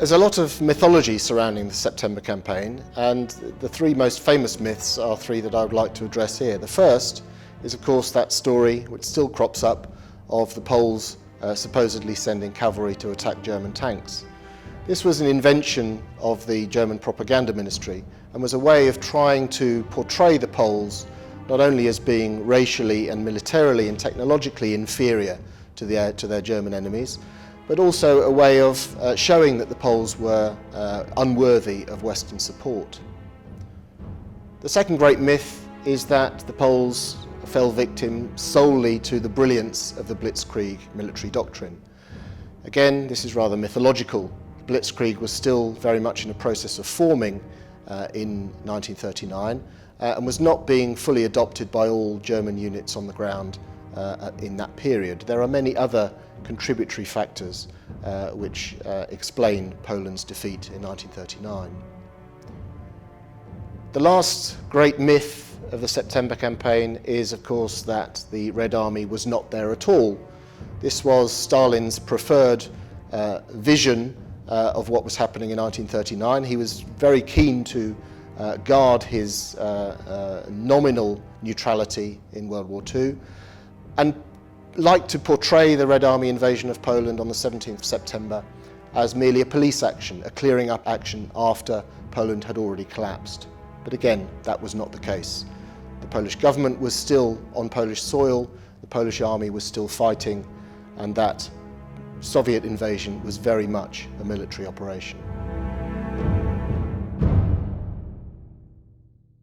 There's a lot of mythology surrounding the September campaign, and the three most famous myths are three that I would like to address here. The first is, of course, that story, which still crops up, of the Poles supposedly sending cavalry to attack German tanks. This was an invention of the German propaganda ministry and was a way of trying to portray the Poles not only as being racially and militarily and technologically inferior to their German enemies, but also a way of showing that the Poles were unworthy of Western support. The second great myth is that the Poles fell victim solely to the brilliance of the Blitzkrieg military doctrine. Again, this is rather mythological. Blitzkrieg was still very much in a process of forming in 1939 and was not being fully adopted by all German units on the ground in that period. There are many other contributory factors which explain Poland's defeat in 1939. The last great myth of the September campaign is, of course, that the Red Army was not there at all. This was Stalin's preferred vision of what was happening in 1939. He was very keen to guard his nominal neutrality in World War II and liked to portray the Red Army invasion of Poland on the 17th of September as merely a police action, a clearing up action after Poland had already collapsed. But again, that was not the case. The Polish government was still on Polish soil, the Polish army was still fighting, and that Soviet invasion was very much a military operation.